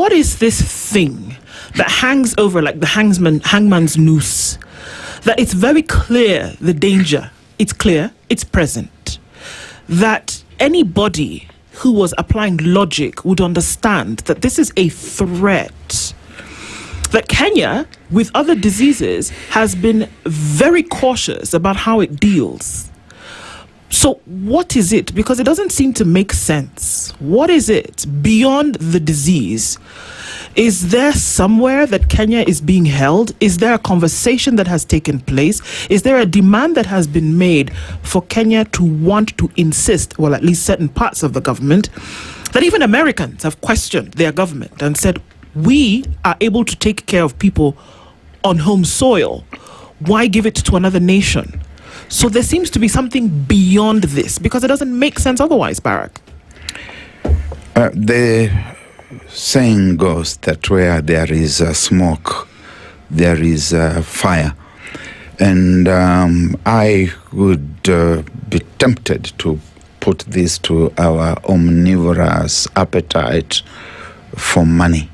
what is this thing that hangs over like the hangman's noose? That it's very clear, the danger. It's clear, it's present. That anybody who was applying logic would understand that this is a threat. That Kenya, with other diseases, has been very cautious about how it deals. So what is it? Because it doesn't seem to make sense. What is it beyond the disease? Is there somewhere that Kenya is being held? Is there a conversation that has taken place? Is there a demand that has been made for Kenya to want to insist, well, at least certain parts of the government, that even Americans have questioned their government and said, we are able to take care of people on home soil. Why give it to another nation? So there seems to be something beyond this, because it doesn't make sense otherwise, Barrack. The saying goes that where there is smoke, there is fire. And I would be tempted to put this to our omnivorous appetite for money.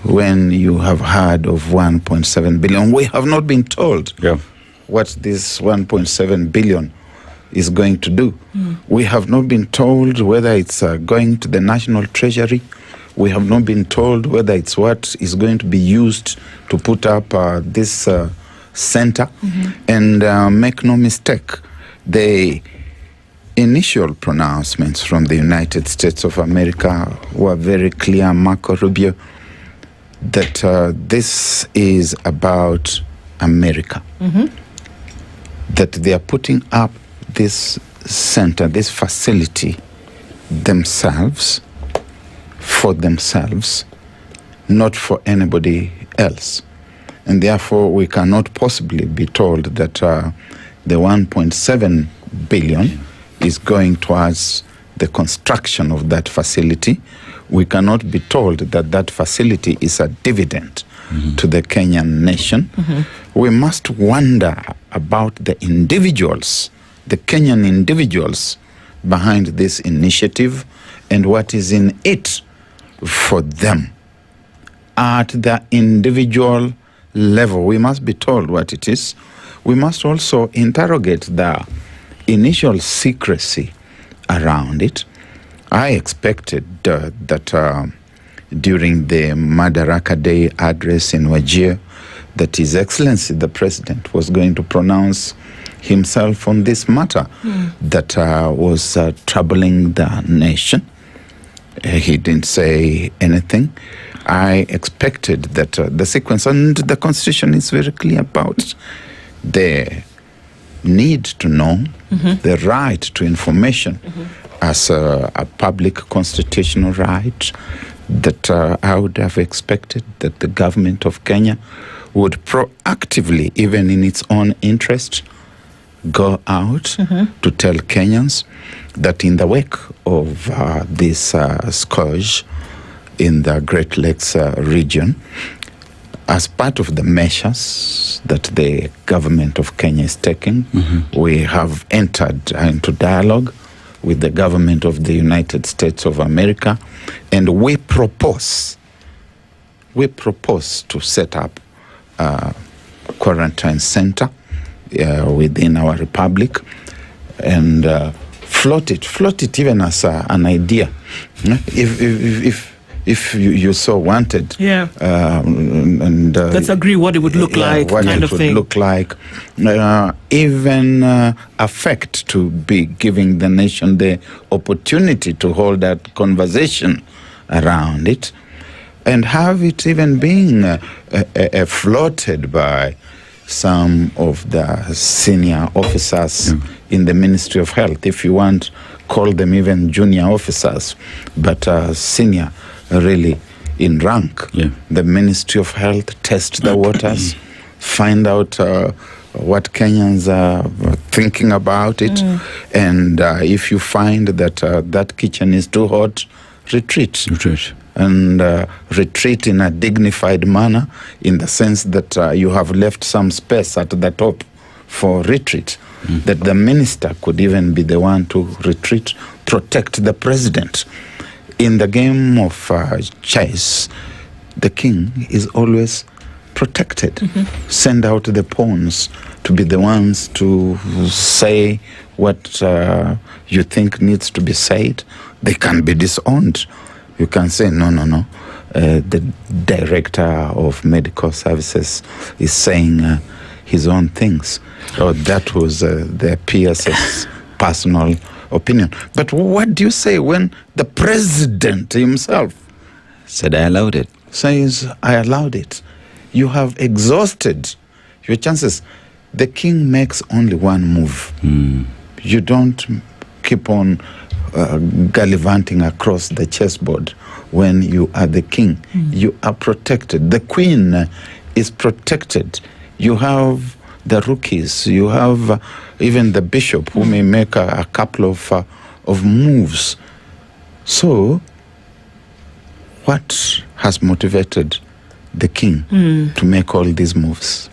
When you have heard of 1.7 billion, we have not been told what this 1.7 billion is going to do. We have not been told whether it's going to the national treasury. We have not been told whether it's what is going to be used to put up this center. And make no mistake, the initial pronouncements from the United States of America were very clear, Marco Rubio, that this is about America. That they are putting up this center, this facility themselves, for themselves, not for anybody else. And therefore, we cannot possibly be told that the 1.7 billion is going towards the construction of that facility. We cannot be told that that facility is a dividend to the Kenyan nation. We must wonder about the individuals, the Kenyan individuals behind this initiative and what is in it for them. At the individual level, we must be told what it is. We must also interrogate the initial secrecy around it. I expected that during the Madaraka Day address in Wajir, that His Excellency the President was going to pronounce himself on this matter that was troubling the nation. He didn't say anything. I expected that the sequence, and the Constitution is very clear about the need to know, the right to information as a public constitutional right, that I would have expected that the government of Kenya would proactively, even in its own interest, go out to tell Kenyans that in the wake of this scourge in the Great Lakes region, as part of the measures that the government of Kenya is taking, we have entered into dialogue with the government of the United States of America, and we propose to set up a quarantine center within our republic, and float it even as an idea, if you so wanted. And let's agree what it would look like, what kind it of would thing. look like. Even affect to be giving the nation the opportunity to hold that conversation around it, and have it even being floated by some of the senior officers in the Ministry of Health. If you want, call them even junior officers, but senior really in rank. The Ministry of Health test the waters, find out what Kenyans are thinking about it, and if you find that that kitchen is too hot, retreat. And retreat in a dignified manner, in the sense that you have left some space at the top for retreat, that the minister could even be the one to retreat, protect the president. in the game of chess, the king is always protected. Send out the pawns to be the ones to say what you think needs to be said. They can be disowned. You can say, no. The director of medical services is saying his own things. Or that was the PS's personal opinion. But what do you say when the president himself Said I allowed it. says, I allowed it? You have exhausted your chances. The king makes only one move. You don't keep on gallivanting across the chessboard when you are the king. You are protected. The queen is protected. You have the rookies. You have even the bishop who may make a couple of moves. So, what has motivated the king to make all these moves?